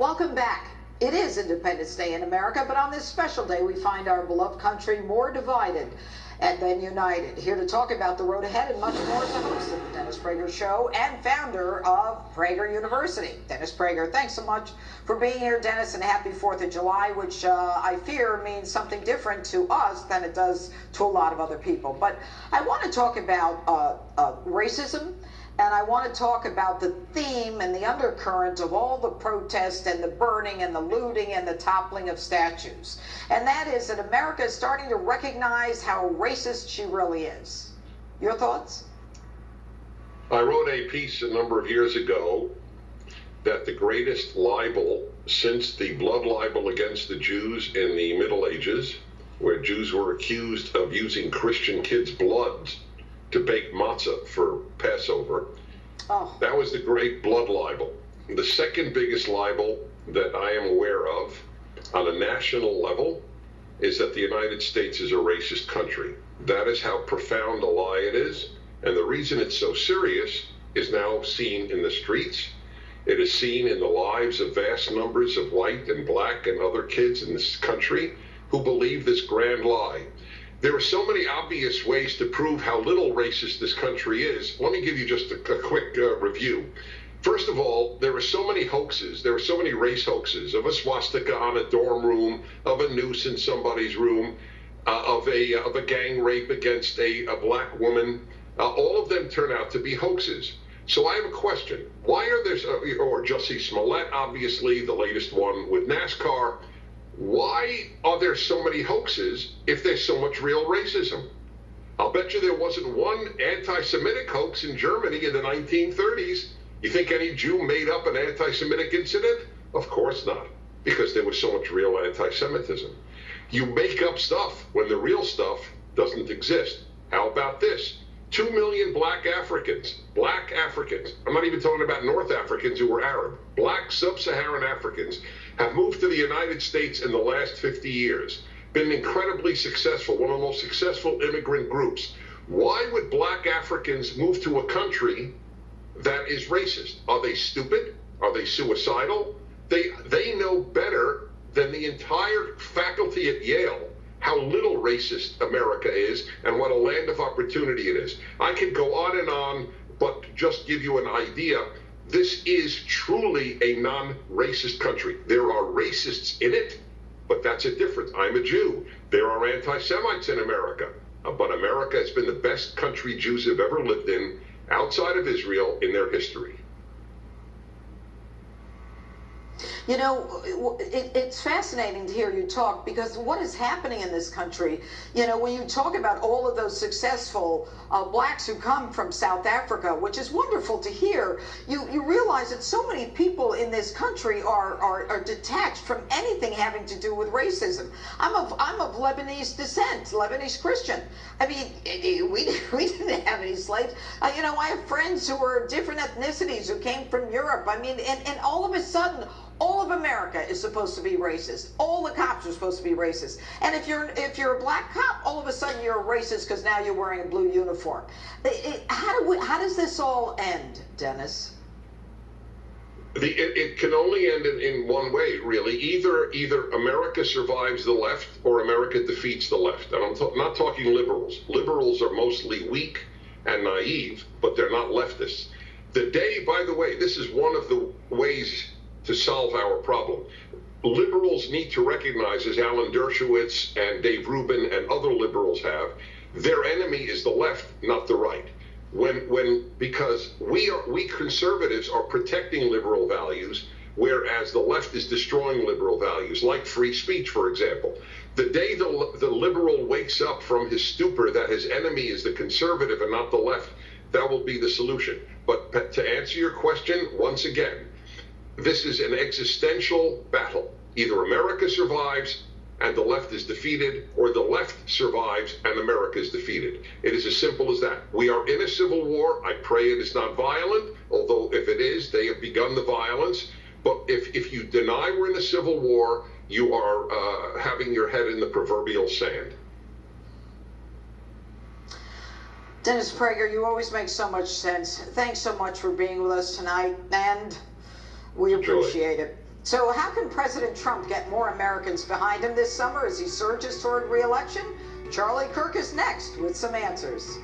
Welcome back. It is Independence Day in America, but on this special day, we find our beloved country more divided and then united. Here to talk about the road ahead and much more is the host of the Dennis Prager Show and founder of Prager University, Dennis Prager. Thanks so much for being here, Dennis, and happy 4th of July, which I fear means something different to us than it does to a lot of other people. But I want to talk about racism. And I want to talk about the theme and the undercurrent of all the protest and the burning and the looting and the toppling of statues. And that is that America is starting to recognize how racist she really is. Your thoughts? I wrote a piece a number of years ago that the greatest libel since the blood libel against the Jews in the Middle Ages, where Jews were accused of using Christian kids' blood to bake matzah for Passover. Oh. That was the great blood libel. The second biggest libel that I am aware of on a national level is that the United States is a racist country. That is how profound a lie it is. And the reason it's so serious is now seen in the streets. It is seen in the lives of vast numbers of white and black and other kids in this country who believe this grand lie. There are so many obvious ways to prove how little racist this country is. Let me give you just a quick review. First of all, there are so many hoaxes. There are so many race hoaxes of a swastika on a dorm room, of a noose in somebody's room, of a gang rape against a black woman. All of them turn out to be hoaxes. So I have a question. Why are there, or Jussie Smollett, obviously, the latest one with NASCAR, why are there so many hoaxes if there's so much real racism? I'll bet you there wasn't one anti-Semitic hoax in Germany in the 1930s. You think any Jew made up an anti-Semitic incident? Of course not, because there was so much real anti-Semitism. You make up stuff when the real stuff doesn't exist. How about this? 2 million black Africans. I'm not even talking about North Africans who were Arab. Black sub-Saharan Africans have moved to the United States in the last 50 years, been incredibly successful, one of the most successful immigrant groups. Why would black Africans move to a country that is racist? Are they stupid? Are they suicidal? They know better than the entire faculty at Yale how little racist America is and what a land of opportunity it is. I could go on and on, but just give you an idea. This is truly a non-racist country. There are racists in it, but that's a difference. I'm a Jew. There are anti-Semites in America, but America has been the best country Jews have ever lived in outside of Israel in their history. You know, it's fascinating to hear you talk, because what is happening in this country, you know, when you talk about all of those successful blacks who come from South Africa, which is wonderful to hear, you realize that so many people in this country are detached from anything having to do with racism. I'm of Lebanese descent, Lebanese Christian. I mean, we didn't have any slaves. You know, I have friends who are different ethnicities who came from Europe. I mean, and all of a sudden, all of America is supposed to be racist. All the cops are supposed to be racist. And if you're a black cop, all of a sudden you're a racist because now you're wearing a blue uniform. How does this all end, Dennis? It can only end in one way, really. Either America survives the left or America defeats the left. And I'm not talking liberals. Liberals are mostly weak and naive, but they're not leftists. The day, by the way, this is one of the ways to solve our problem. Liberals need to recognize, as Alan Dershowitz and Dave Rubin and other liberals have, their enemy is the left, not the right. Because we conservatives are protecting liberal values, whereas the left is destroying liberal values, like free speech, for example. The day the liberal wakes up from his stupor that his enemy is the conservative and not the left, that will be the solution. But to answer your question, once again, this is an existential battle. Either America survives and the left is defeated, or the left survives and America is defeated. It is as simple as that. We are in a civil war. I pray it is not violent, although if it is, they have begun the violence. But if you deny we're in a civil war, you are having your head in the proverbial sand. Dennis Prager, you always make so much sense. Thanks so much for being with us tonight, and we appreciate it. So how can President Trump get more Americans behind him this summer as he surges toward re-election? Charlie Kirk is next with some answers.